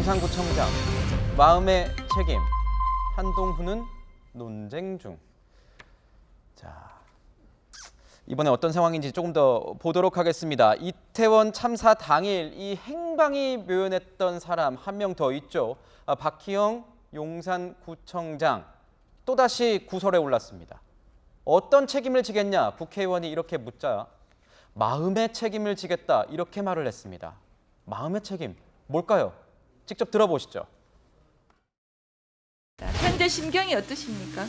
용산구청장 마음의 책임, 한동훈은 논쟁 중. 자, 이번에 어떤 상황인지 조금 더 보도록 하겠습니다. 이태원 참사 당일 이 행방이 묘연했던 사람 한 명 더 있죠. 박희영 용산구청장 또다시 구설에 올랐습니다. 어떤 책임을 지겠냐? 국회의원이 이렇게 묻자 마음의 책임을 지겠다 이렇게 말을 했습니다. 마음의 책임 뭘까요? 직접 들어보시죠. 현재 심경이 어떠십니까?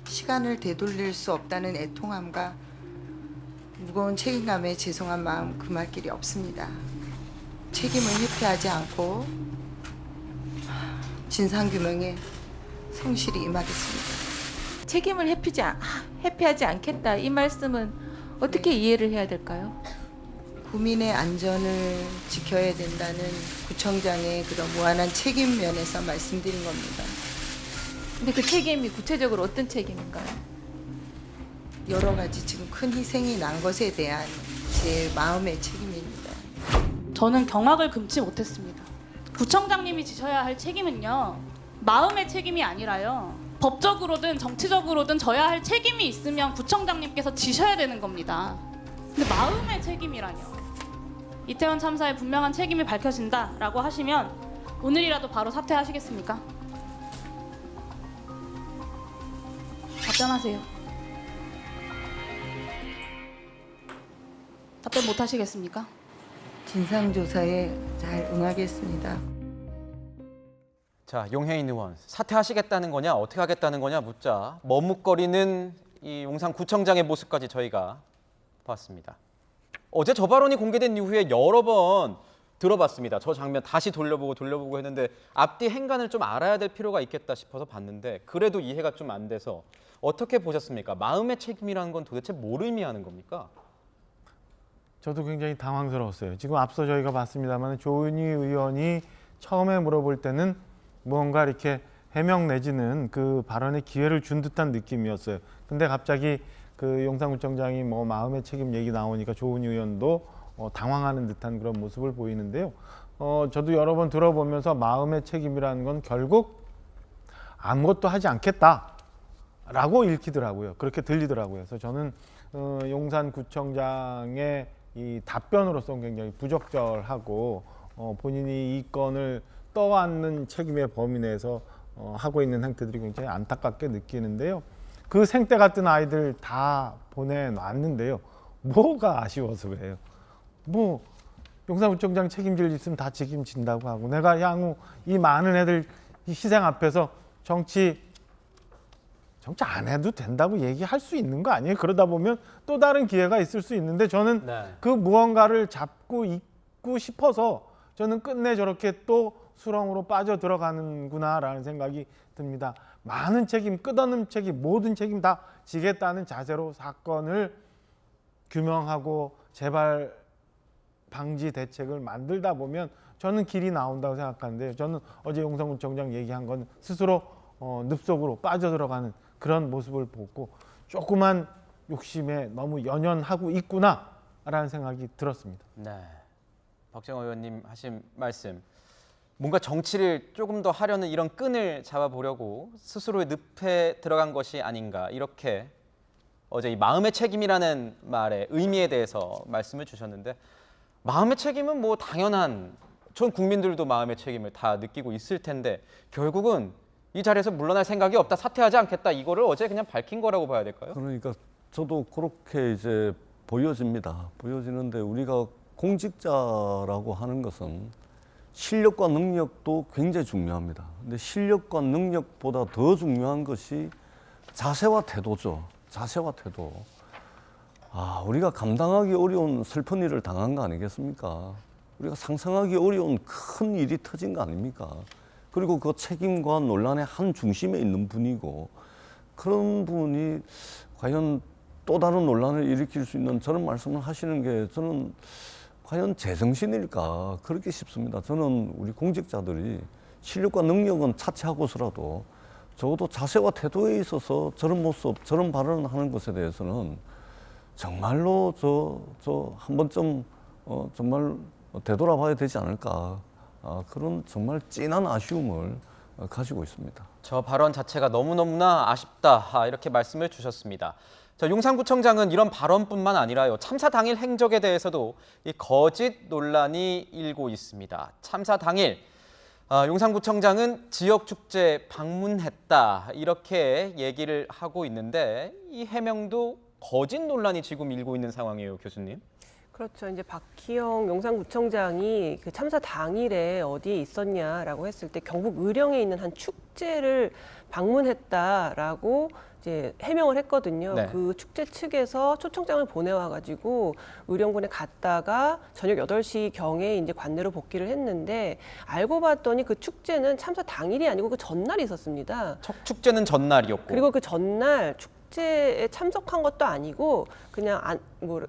시간을 되돌릴 수 없다는 애통함과 무거운 책임감에 죄송한 마음 금할 길이 없습니다. 책임을 회피하지 않고 진상규명에 성실히 임하겠습니다. 책임을 회피하지 않겠다 이 말씀은 어떻게 이해를 해야 될까요? 국민의 안전을 지켜야 된다는 구청장의 그런 무한한 책임 면에서 말씀드린 겁니다. 근데 그 책임이 구체적으로 어떤 책임인가요? 여러 가지 지금 큰 희생이 난 것에 대한 제 마음의 책임입니다. 저는 경악을 금치 못했습니다. 구청장님이 지셔야 할 책임은요, 마음의 책임이 아니라요, 법적으로든 정치적으로든 져야 할 책임이 있으면 구청장님께서 지셔야 되는 겁니다. 근데 마음의 책임이라뇨. 이태원 참사에 분명한 책임이 밝혀진다라고 하시면 오늘이라도 바로 사퇴하시겠습니까? 답변하세요. 답변 못 하시겠습니까? 진상조사에 잘 응하겠습니다. 자, 용혜인 의원 사퇴하시겠다는 거냐 어떻게 하겠다는 거냐 묻자 머뭇거리는 이 용산구청장의 모습까지 저희가 봤습니다. 어제 저 발언이 공개된 이후에 여러 번 들어봤습니다. 저 장면 다시 돌려보고 했는데 앞뒤 행간을 좀 알아야 될 필요가 있겠다 싶어서 봤는데 그래도 이해가 좀 안 돼서 어떻게 보셨습니까? 마음의 책임이라는 건 도대체 뭘 의미하는 겁니까? 저도 굉장히 당황스러웠어요. 지금 앞서 저희가 봤습니다만 조은희 의원이 처음에 물어볼 때는 무언가 이렇게 해명 내지는 그 발언에 기회를 준 듯한 느낌이었어요. 근데 갑자기 그 용산구청장이 뭐 마음의 책임 얘기 나오니까 조은희 의원도 당황하는 듯한 그런 모습을 보이는데요. 저도 여러 번 들어보면서 마음의 책임이라는 건 결국 아무것도 하지 않겠다라고 읽히더라고요. 그렇게 들리더라고요. 그래서 저는 용산구청장의 이 답변으로서는 굉장히 부적절하고 본인이 이 건을 떠안는 책임의 범위 내에서 하고 있는 행태들이 굉장히 안타깝게 느끼는데요. 그 생때 같은 아이들 다 보내놨는데요. 뭐가 아쉬워서 그래요? 뭐 용산구청장 책임질 있으면 다 책임진다고 하고 내가 향후 이 많은 애들 희생 앞에서 정치 안 해도 된다고 얘기할 수 있는 거 아니에요? 그러다 보면 또 다른 기회가 있을 수 있는데 저는 그 무언가를 잡고 있고 싶어서 저는 끝내 저렇게 또 수렁으로 빠져 들어가는구나라는 생각이 듭니다. 많은 책임, 끝없는 책임, 모든 책임 다 지겠다는 자세로 사건을 규명하고 재발 방지 대책을 만들다 보면 저는 길이 나온다고 생각하는데 저는 어제 용산구청장 얘기한 건 스스로 늪속으로 빠져들어가는 그런 모습을 보고 조그만 욕심에 너무 연연하고 있구나라는 생각이 들었습니다. 네, 박정호 의원님 하신 말씀 뭔가 정치를 조금 더 하려는 이런 끈을 잡아보려고 스스로의 늪에 들어간 것이 아닌가 이렇게 어제 이 마음의 책임이라는 말의 의미에 대해서 말씀을 주셨는데 마음의 책임은 뭐 당연한 전 국민들도 마음의 책임을 다 느끼고 있을 텐데 결국은 이 자리에서 물러날 생각이 없다, 사퇴하지 않겠다 이거를 어제 그냥 밝힌 거라고 봐야 될까요? 그러니까 저도 그렇게 이제 보여집니다. 보여지는데 우리가 공직자라고 하는 것은 실력과 능력도 굉장히 중요합니다. 근데 실력과 능력보다 더 중요한 것이 자세와 태도죠. 자세와 태도. 우리가 감당하기 어려운 슬픈 일을 당한 거 아니겠습니까? 우리가 상상하기 어려운 큰 일이 터진 거 아닙니까? 그리고 그 책임과 논란의 한 중심에 있는 분이고 그런 분이 과연 또 다른 논란을 일으킬 수 있는 저런 말씀을 하시는 게 저는 과연 제정신일까 그렇게 싶습니다. 저는 우리 공직자들이 실력과 능력은 차치하고서라도 적어도 자세와 태도에 있어서 저런 모습, 저런 발언을 하는 것에 대해서는 정말로 저 한 번쯤 정말 되돌아봐야 되지 않을까 그런 정말 진한 아쉬움을 가지고 있습니다. 저 발언 자체가 너무너무나 아쉽다 이렇게 말씀을 주셨습니다. 용산구청장은 이런 발언뿐만 아니라요. 참사 당일 행적에 대해서도 이 거짓 논란이 일고 있습니다. 참사 당일 용산구청장은 지역축제 방문했다 이렇게 얘기를 하고 있는데 이 해명도 거짓 논란이 지금 일고 있는 상황이에요, 교수님. 그렇죠. 이제 박희영 용산구청장이 그 참사 당일에 어디에 있었냐라고 했을 때 경북 의령에 있는 한 축제를 방문했다라고 이제 해명을 했거든요. 네. 그 축제 측에서 초청장을 보내와가지고 의령군에 갔다가 저녁 8시 경에 이제 관내로 복귀를 했는데 알고 봤더니 그 축제는 참사 당일이 아니고 그 전날이 있었습니다. 축제는 전날이었고. 그리고 그 전날 축제에 참석한 것도 아니고 그냥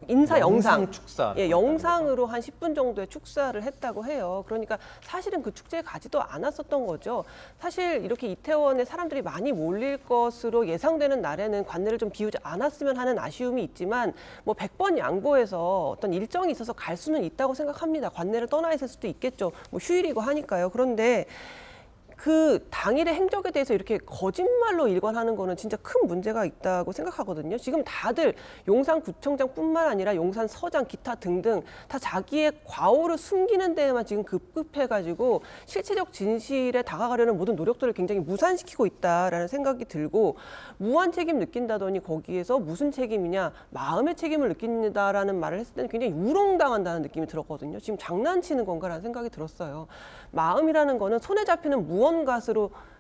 인사 영상 축사. 예, 영상으로 한 10분 정도의 축사를 했다고 해요. 그러니까 사실은 그 축제에 가지도 않았었던 거죠. 사실 이렇게 이태원에 사람들이 많이 몰릴 것으로 예상되는 날에는 관내를 좀 비우지 않았으면 하는 아쉬움이 있지만 뭐 100번 양보해서 어떤 일정이 있어서 갈 수는 있다고 생각합니다. 관내를 떠나 있을 수도 있겠죠. 뭐 휴일이고 하니까요. 그런데 그 당일의 행적에 대해서 이렇게 거짓말로 일관하는 거는 진짜 큰 문제가 있다고 생각하거든요. 지금 다들 용산구청장뿐만 아니라 용산서장, 기타 등등 다 자기의 과오를 숨기는 데에만 지금 급급해가지고 실체적 진실에 다가가려는 모든 노력들을 굉장히 무산시키고 있다라는 생각이 들고 무한 책임 느낀다더니 거기에서 무슨 책임이냐, 마음의 책임을 느낀다라는 말을 했을 때는 굉장히 우롱당한다는 느낌이 들었거든요. 지금 장난치는 건가라는 생각이 들었어요. 마음이라는 거는 손에 잡히는 무언가로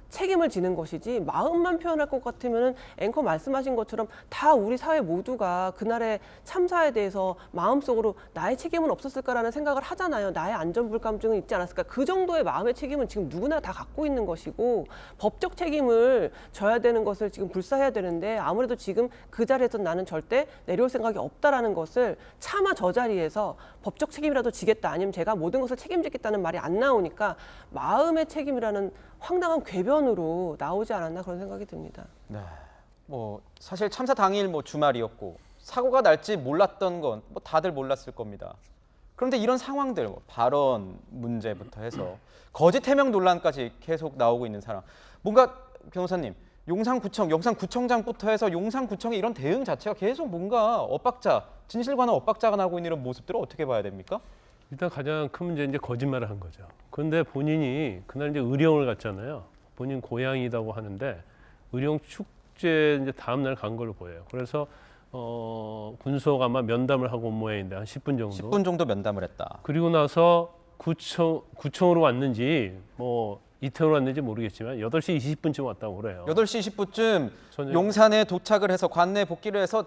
책임을 지는 것이지 마음만 표현할 것 같으면 앵커 말씀하신 것처럼 다 우리 사회 모두가 그날의 참사에 대해서 마음속으로 나의 책임은 없었을까라는 생각을 하잖아요. 나의 안전불감증은 있지 않았을까. 그 정도의 마음의 책임은 지금 누구나 다 갖고 있는 것이고 법적 책임을 져야 되는 것을 지금 불사해야 되는데 아무래도 지금 그 자리에서 나는 절대 내려올 생각이 없다라는 것을 차마 저 자리에서 법적 책임이라도 지겠다 아니면 제가 모든 것을 책임지겠다는 말이 안 나오니까 마음의 책임이라는 황당한 궤변으로 나오지 않았나 그런 생각이 듭니다. 네. 뭐 사실 참사 당일 뭐 주말이었고 사고가 날지 몰랐던 건 뭐 다들 몰랐을 겁니다. 그런데 이런 상황들, 뭐 발언 문제부터 해서 거짓 해명 논란까지 계속 나오고 있는 상황. 뭔가 변호사님, 용산구청장부터 해서 용산구청의 이런 대응 자체가 계속 뭔가 진실과는 엇박자가 나고 있는 이런 모습들을 어떻게 봐야 됩니까? 일단 가장 큰 문제는 이제 거짓말을 한 거죠. 그런데 본인이 그날 이제 의령을 갔잖아요. 본인 고향이라고 하는데 의령 축제 이제 다음 날 간 걸로 보여요. 그래서 군소가 아마 면담을 하고 온 모양인데 한 10분 정도. 10분 정도 면담을 했다. 그리고 나서 구청으로 왔는지 뭐 이태원으로 왔는지 모르겠지만 8시 20분쯤 왔다고 그래요. 8시 20분쯤 저녁. 용산에 도착을 해서 관내 복귀를 해서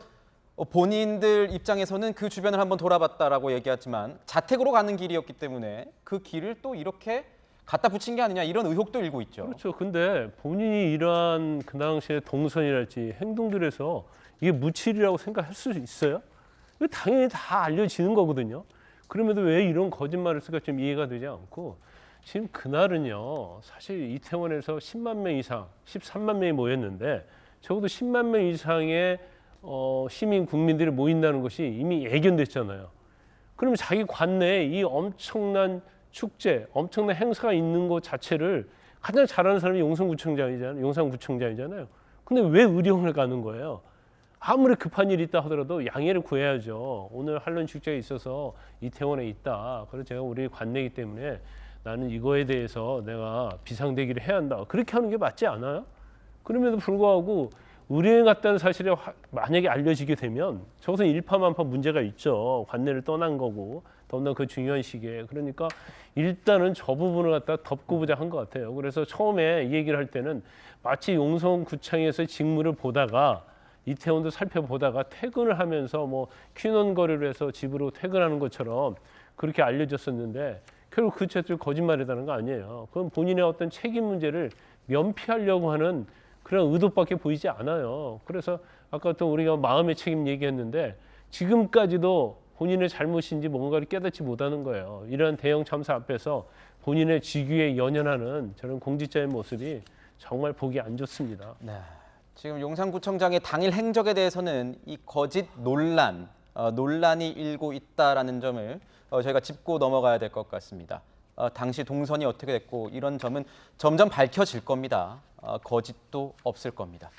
본인들 입장에서는 그 주변을 한번 돌아봤다라고 얘기했지만 자택으로 가는 길이었기 때문에 그 길을 또 이렇게 갖다 붙인 게 아니냐 이런 의혹도 일고 있죠. 그렇죠. 근데 본인이 이러한 그 당시에 동선이랄지 행동들에서 이게 무칠이라고 생각할 수 있어요? 이거 당연히 다 알려지는 거거든요. 그럼에도 왜 이런 거짓말을 쓸까 좀 이해가 되지 않고 지금 그날은요. 사실 이태원에서 10만 명 이상, 13만 명이 모였는데 적어도 10만 명 이상의 시민 국민들이 모인다는 것이 이미 예견됐잖아요. 그러면 자기 관내에 이 엄청난 축제, 엄청난 행사가 있는 것 자체를 가장 잘하는 사람이 용산구청장이잖아요. 근데 왜 의령을 가는 거예요? 아무리 급한 일이 있다 하더라도 양해를 구해야죠. 오늘 한론 축제에 있어서 이태원에 있다. 그래서 제가 우리 관내이기 때문에 나는 이거에 대해서 내가 비상대기를 해야 한다. 그렇게 하는 게 맞지 않아요? 그럼에도 불구하고 의령에 갔다는 사실이 만약에 알려지게 되면 저것은 일파만파 문제가 있죠. 관내를 떠난 거고 더군다나 그 중요한 시기에. 그러니까 일단은 저 부분을 갖다 덮고 보자 한 것 같아요. 그래서 처음에 이 얘기를 할 때는 마치 용산구청에서 직무를 보다가 이태원도 살펴보다가 퇴근을 하면서 뭐 퀴넌거리로 해서 집으로 퇴근하는 것처럼 그렇게 알려졌었는데 결국 그 자체도 거짓말이라는 거 아니에요. 그건 본인의 어떤 책임 문제를 면피하려고 하는 그런 의도밖에 보이지 않아요. 그래서 아까 또 우리가 마음의 책임 얘기했는데 지금까지도 본인의 잘못인지 뭔가를 깨닫지 못하는 거예요. 이러한 대형 참사 앞에서 본인의 직위에 연연하는 저런 공직자의 모습이 정말 보기 안 좋습니다. 네. 지금 용산구청장의 당일 행적에 대해서는 이 거짓 논란이 일고 있다라는 점을 저희가 짚고 넘어가야 될 것 같습니다. 당시 동선이 어떻게 됐고 이런 점은 점점 밝혀질 겁니다. 거짓도 없을 겁니다.